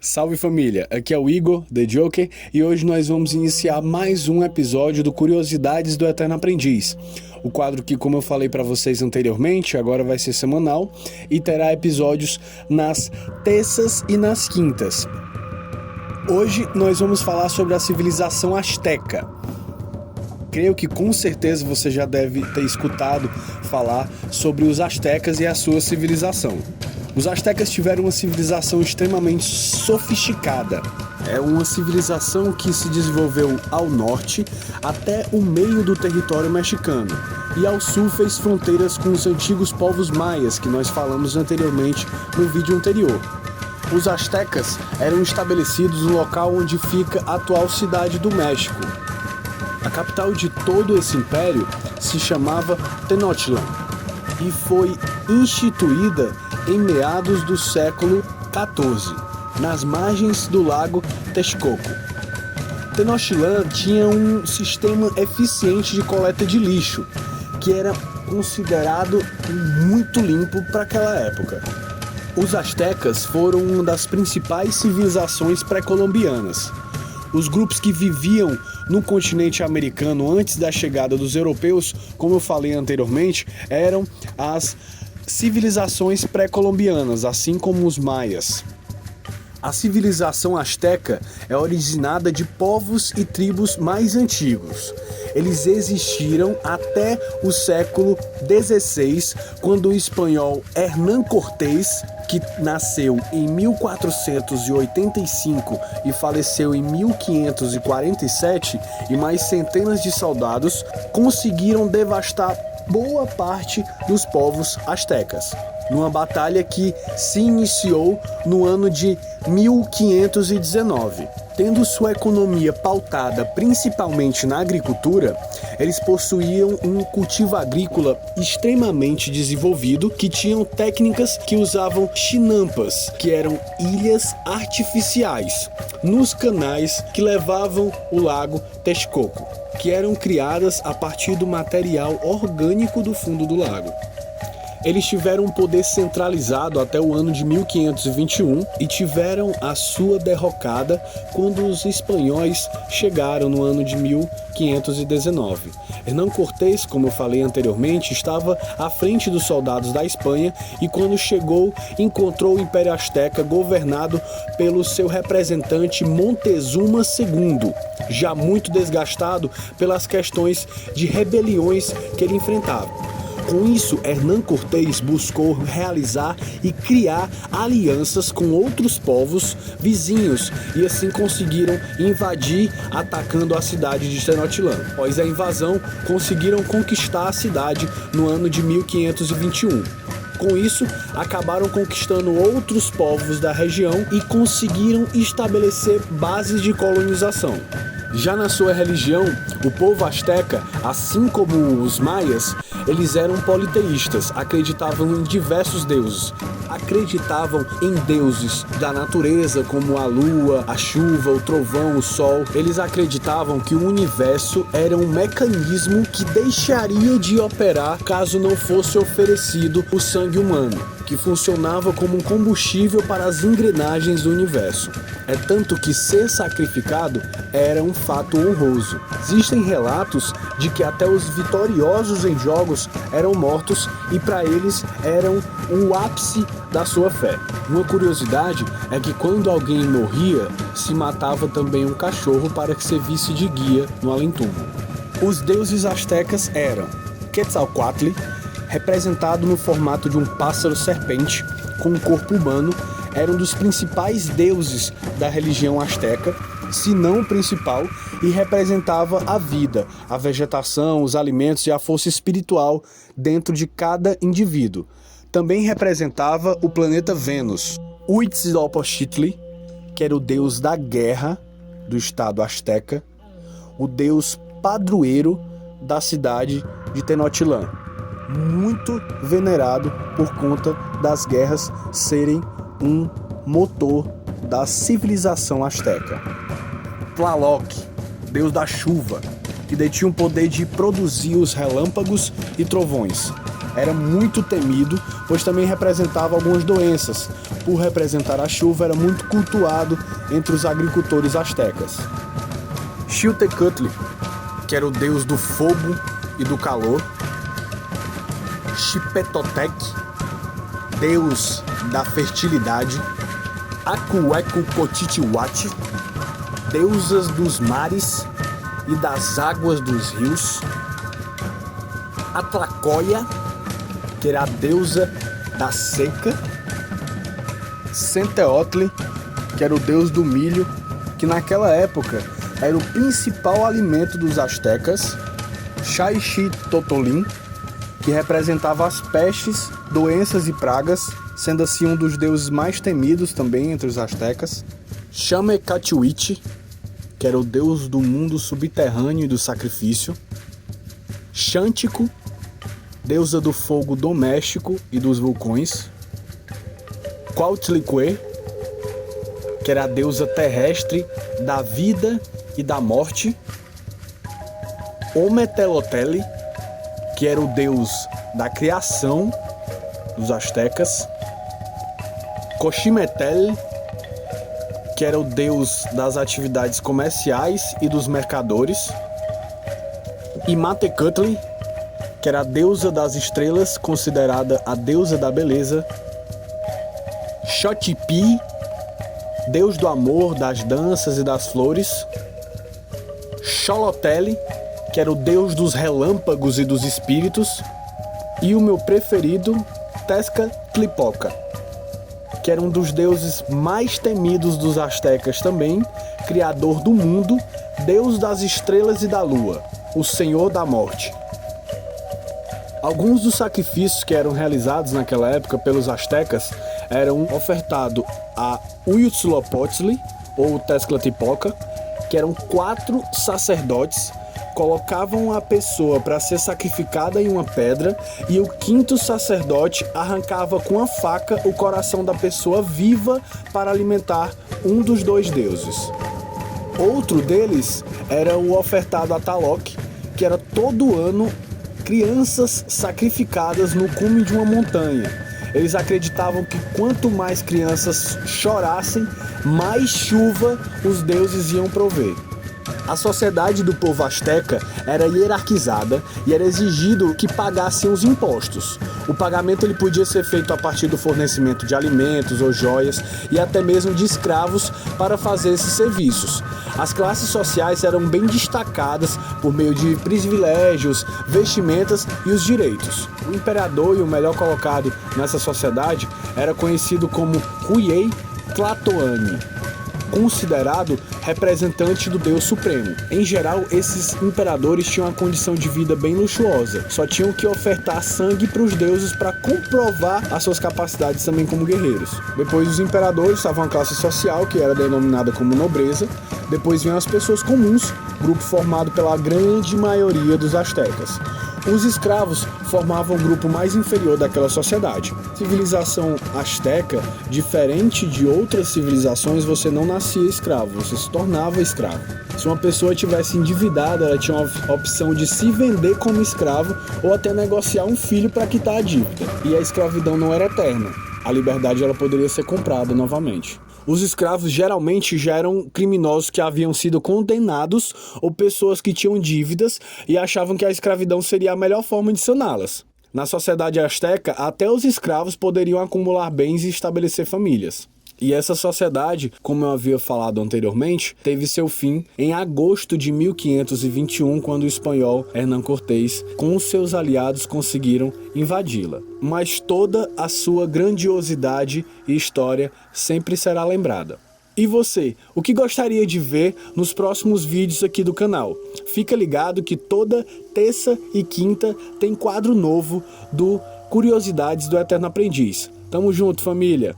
Salve família, aqui é o Igor, The Joker, e hoje nós vamos iniciar mais um episódio do Curiosidades do Eterno Aprendiz. O quadro que, como eu falei para vocês anteriormente, agora vai ser semanal e terá episódios nas terças e nas quintas. Hoje nós vamos falar sobre a civilização asteca. Creio que com certeza você já deve ter escutado falar sobre os astecas e a sua civilização. Os astecas tiveram uma civilização extremamente sofisticada. É uma civilização que se desenvolveu ao norte até o meio do território mexicano e ao sul fez fronteiras com os antigos povos maias que nós falamos anteriormente no vídeo anterior. Os astecas eram estabelecidos no local onde fica a atual cidade do México. A capital de todo esse império se chamava Tenochtitlan e foi instituída em meados do século XIV, nas margens do lago Texcoco. Tenochtitlan tinha um sistema eficiente de coleta de lixo, que era considerado muito limpo para aquela época. Os astecas foram uma das principais civilizações pré-colombianas. Os grupos que viviam no continente americano antes da chegada dos europeus, como eu falei anteriormente, eram as civilizações pré-colombianas, assim como os maias. A civilização asteca é originada de povos e tribos mais antigos. Eles existiram até o século XVI, quando o espanhol Hernán Cortés, que nasceu em 1485 e faleceu em 1547, e mais centenas de soldados conseguiram devastar boa parte dos povos astecas, numa batalha que se iniciou no ano de 1519. Tendo sua economia pautada principalmente na agricultura, eles possuíam um cultivo agrícola extremamente desenvolvido, que tinham técnicas que usavam chinampas, que eram ilhas artificiais, nos canais que levavam o lago Texcoco, que eram criadas a partir do material orgânico do fundo do lago. Eles tiveram um poder centralizado até o ano de 1521 e tiveram a sua derrocada quando os espanhóis chegaram no ano de 1519. Hernán Cortés, como eu falei anteriormente, estava à frente dos soldados da Espanha e quando chegou encontrou o Império Azteca governado pelo seu representante Montezuma II, já muito desgastado pelas questões de rebeliões que ele enfrentava. Com isso, Hernán Cortés buscou realizar e criar alianças com outros povos vizinhos e assim conseguiram invadir, atacando a cidade de Tenochtitlan. Após a invasão, conseguiram conquistar a cidade no ano de 1521. Com isso, acabaram conquistando outros povos da região e conseguiram estabelecer bases de colonização. Já na sua religião, o povo asteca, assim como os maias, eles eram politeístas, acreditavam em diversos deuses. Acreditavam em deuses da natureza, como a lua, a chuva, o trovão, o sol. Eles acreditavam que o universo era um mecanismo que deixaria de operar caso não fosse oferecido o sangue humano, que funcionava como um combustível para as engrenagens do universo. É tanto que ser sacrificado era um fato honroso. Existem relatos de que até os vitoriosos em jogos eram mortos e para eles eram o ápice da sua fé. Uma curiosidade é que quando alguém morria, se matava também um cachorro para que servisse de guia no além-túmulo. Os deuses astecas eram Quetzalcoatl, representado no formato de um pássaro-serpente com um corpo humano, era um dos principais deuses da religião asteca, se não o principal, e representava a vida, a vegetação, os alimentos e a força espiritual dentro de cada indivíduo. Também representava o planeta Vênus. Huitzilopochtli, que era o deus da guerra do estado asteca, o deus padroeiro da cidade de Tenochtitlan, muito venerado por conta das guerras serem um motor da civilização asteca. Tlaloc, deus da chuva, que detinha o poder de produzir os relâmpagos e trovões. era muito temido, pois também representava algumas doenças. Por representar a chuva, era muito cultuado entre os agricultores astecas. Xiuhtecutli, que era o deus do fogo e do calor. Xipetotec, deus da fertilidade. Acuecucotitiuati, deusas dos mares e das águas dos rios. Atlacoia, que era a deusa da seca. Centeotli, que era o deus do milho, que naquela época era o principal alimento dos astecas. Xaixitotolin, que representava as pestes, doenças e pragas, sendo assim um dos deuses mais temidos também entre os astecas. Xamecatliuitl, que era o deus do mundo subterrâneo e do sacrifício. Xántico, deusa do fogo doméstico e dos vulcões. Cuautlicue, que era a deusa terrestre da vida e da morte. Ometeotli, que era o deus da criação dos astecas. Cochimetel, que era o deus das atividades comerciais e dos mercadores. Imatecutli, que era a deusa das estrelas, considerada a deusa da beleza. Xochipi, deus do amor, das danças e das flores. Xolotl, que era o deus dos relâmpagos e dos espíritos. E o meu preferido, Tezcatlipoca, que era um dos deuses mais temidos dos astecas também, criador do mundo, deus das estrelas e da lua, o senhor da morte. Alguns dos sacrifícios que eram realizados naquela época pelos astecas eram ofertados a Huitzilopochtli, ou Tezcatlipoca, que eram 4 sacerdotes, colocavam a pessoa para ser sacrificada em uma pedra, e o 5º sacerdote arrancava com a faca o coração da pessoa viva para alimentar um dos 2 deuses. Outro deles era o ofertado a Tlaloc, que era todo ano crianças sacrificadas no cume de uma montanha. Eles acreditavam que quanto mais crianças chorassem, mais chuva os deuses iam prover. A sociedade do povo asteca era hierarquizada e era exigido que pagassem os impostos. O pagamento ele podia ser feito a partir do fornecimento de alimentos ou joias e até mesmo de escravos para fazer esses serviços. As classes sociais eram bem destacadas por meio de privilégios, vestimentas e os direitos. O imperador e o melhor colocado nessa sociedade era conhecido como Huiyei Tlatoani, considerado representante do Deus Supremo. Em geral, esses imperadores tinham uma condição de vida bem luxuosa. Só tinham que ofertar sangue para os deuses para comprovar as suas capacidades também como guerreiros. Depois os imperadores estavam a classe social, que era denominada como nobreza. Depois vinham as pessoas comuns, grupo formado pela grande maioria dos astecas. Os escravos formavam o grupo mais inferior daquela sociedade. Civilização asteca, diferente de outras civilizações, você não nascia escravo, você se tornava escravo. Se uma pessoa tivesse endividada, ela tinha a opção de se vender como escravo ou até negociar um filho para quitar a dívida. E a escravidão não era eterna. A liberdade ela poderia ser comprada novamente. Os escravos geralmente já eram criminosos que haviam sido condenados ou pessoas que tinham dívidas e achavam que a escravidão seria a melhor forma de saná-las. Na sociedade asteca, até os escravos poderiam acumular bens e estabelecer famílias. E essa sociedade, como eu havia falado anteriormente, teve seu fim em agosto de 1521, quando o espanhol Hernán Cortés, com seus aliados, conseguiram invadi-la. Mas toda a sua grandiosidade e história sempre será lembrada. E você, o que gostaria de ver nos próximos vídeos aqui do canal? Fica ligado que toda terça e quinta tem quadro novo do Curiosidades do Eterno Aprendiz. Tamo junto, família!